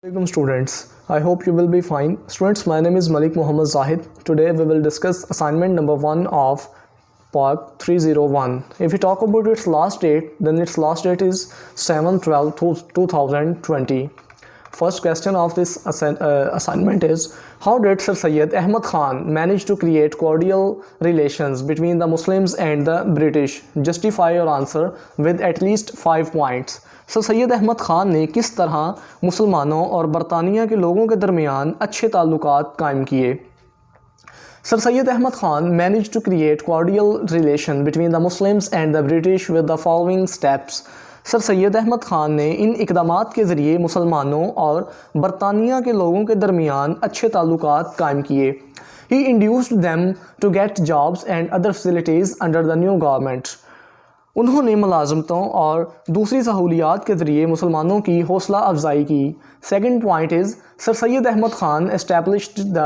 Welcome students. I hope you will be fine. Students, my name is Malik Muhammad Zahid. Today we will discuss assignment number 1 of part 301. If we talk about its last date, then its last date is 7/12/2020. First question of this assignment is, how did Sir Syed Ahmad Khan manage to create cordial relations between the Muslims and the British? Justify your answer with at least 5 points. Sir Syed Ahmad Khan ने किस तरह मुसलमानों और बरतानिया के लोगों के दरमियान अच्छे ताल्लुकात कायम किए? Sir Syed Ahmad Khan managed to create cordial relation between the Muslims and the British with the following steps. Sir Syed Ahmad Khan ने इन इक़दामात के ज़रिए मुसलमानों और बरतानिया के लोगों के दरमियान अच्छे ताल्लुकात कायम किए. He induced them to get jobs and other facilities under the new government. उन्होंने मुलाजमतों और दूसरी सहूलियात के ज़रिए मुसलमानों की हौसला अफजाई की. Second point is, sir Syed Ahmad Khan established the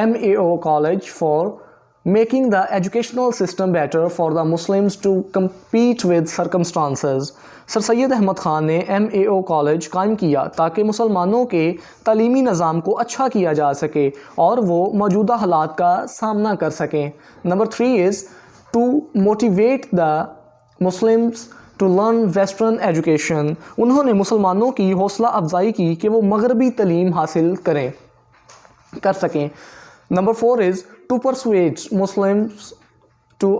MAO college for making the educational system better for the Muslims to compete with circumstances. Sir Syed Ahmad Khan ने MAO कॉलेज कायम किया ताकि मुसलमानों के तालीमी निज़ाम को अच्छा किया जा सके और वो मौजूदा हालात का सामना कर सकें. Number 3 is to motivate the Muslims to learn western education. उन्होंने मुसलमानों की हौसला अफजाई की कि वो मगरबी तलीम हासिल कर सकें. Number 4 is to persuade Muslims to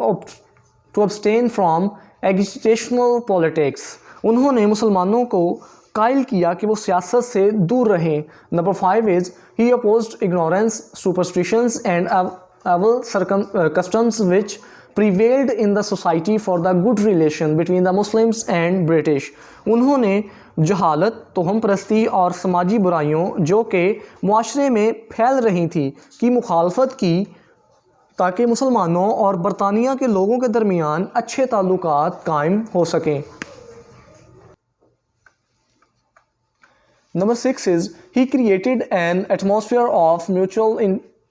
abstain from educational politics. उन्होंने मुसलमानों को कायल किया कि वो सियासत से दूर रहें. Number 5 is he opposed ignorance, superstitions and evil customs which prevailed in the society for the good relation between the Muslims and British. उन्होंने जहालत, तोहम परस्ती और समाजी बुराइयों जो कि मुआशरे में फैल रही थी की मुखालफत की ताकि मुसलमानों और बरतानिया के लोगों के दरमियान अच्छे ताल्लुकात कायम हो सकें. Number 6 is he created an atmosphere of mutual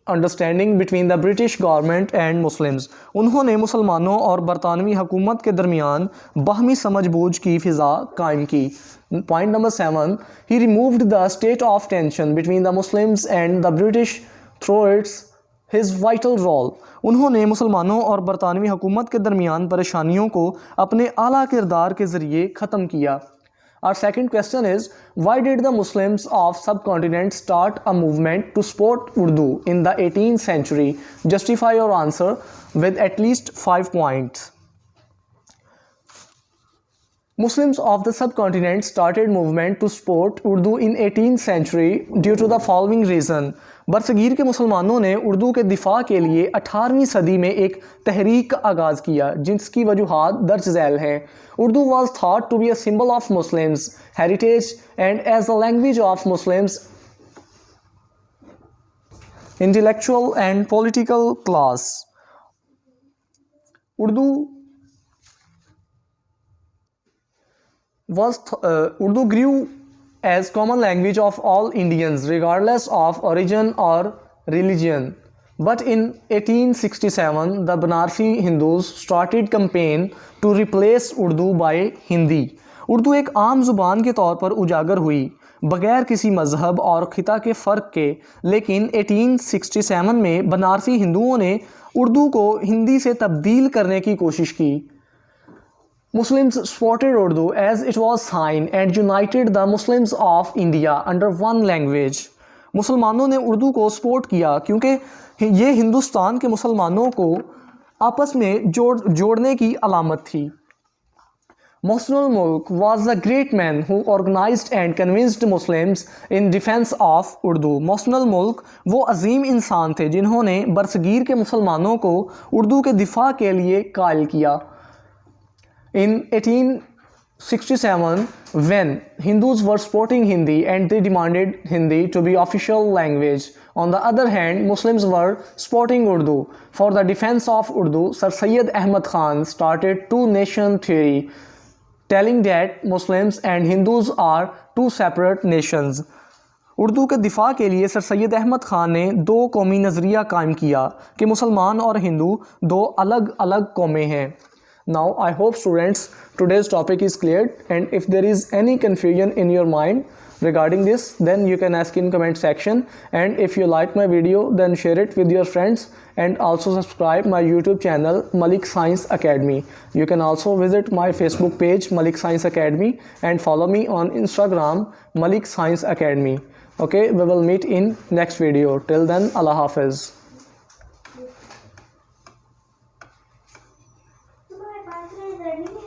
understanding between the British government and Muslims. उन्होंने मुसलमानों और बरतानवी हुकूमत के दरमियान बाहमी समझ बूझ की फ़िज़ा कायम की. Point number 7, he removed the state of tension between the Muslims and the British through its his vital role. उन्होंने मुसलमानों और बरतानवी हुकूमत के दरमियान परेशानियों को अपने आला किरदार के ज़रिए ख़त्म किया. Our second question is, why did the Muslims of subcontinent start a movement to support Urdu in the 18th century? Justify your answer with at least 5 points. Muslims of the subcontinent started movement to support Urdu in 18th century due to the following reason. बरसगीर के मुसलमानों ने उर्दू के दिफा के लिए 18वीं सदी में एक तहरीक का आगाज़ किया जिसकी वजूहात दर्ज झैल हैं. Urdu was thought to be a symbol of Muslims heritage and as the language of Muslims intellectual and political class. Urdu grew as common language of all Indians regardless of origin or religion. But in 1867, the Banarsi Hindus started campaign to replace Urdu by Hindi. Urdu एक आम ज़ुबान के तौर पर उजागर हुई बग़ैर किसी मज़हब और ख़िता के फ़र्क के. लेकिन 1867 में बनारसी हिंदुओं ने उर्दू को हिंदी से तब्दील करने की कोशिश की. Muslims supported Urdu as it was signed and united the Muslims of India under one language. मुसलमानों ने उर्दू को सपोर्ट किया क्योंकि ये हिंदुस्तान के मुसलमानों को आपस में जोड़ने की अलामत थी. Mohsin Mulk was the great man who organized and convinced Muslims in defense of Urdu. Mohsin Mulk वो अजीम इंसान थे जिन्होंने बरसगीर के मुसलमानों को उर्दू के दिफा के लिए कायल किया. In 1867, when Hindus were supporting Hindi and they demanded Hindi to be official language, on the other hand, Muslims were supporting Urdu. For the defense of Urdu, Sir Syed Ahmad Khan started two-nation theory, telling that Muslims and Hindus are two separate nations. Urdu के दिफा के लिए sir Syed Ahmad Khan ने दो कौमी नज़रिया कायम किया कि मुसलमान और हिंदू दो अलग अलग कौमें हैं. Now I hope students today's topic is clear, and if there is any confusion in your mind, regarding this, then you can ask in comment section. And if you like my video, then share it with your friends, and also subscribe my YouTube channel Malik Science Academy. You can also visit my Facebook page Malik Science Academy and follow me on Instagram Malik Science Academy. Okay, we will meet in next video. Till then, Allah Hafiz. तुम्हारे पास में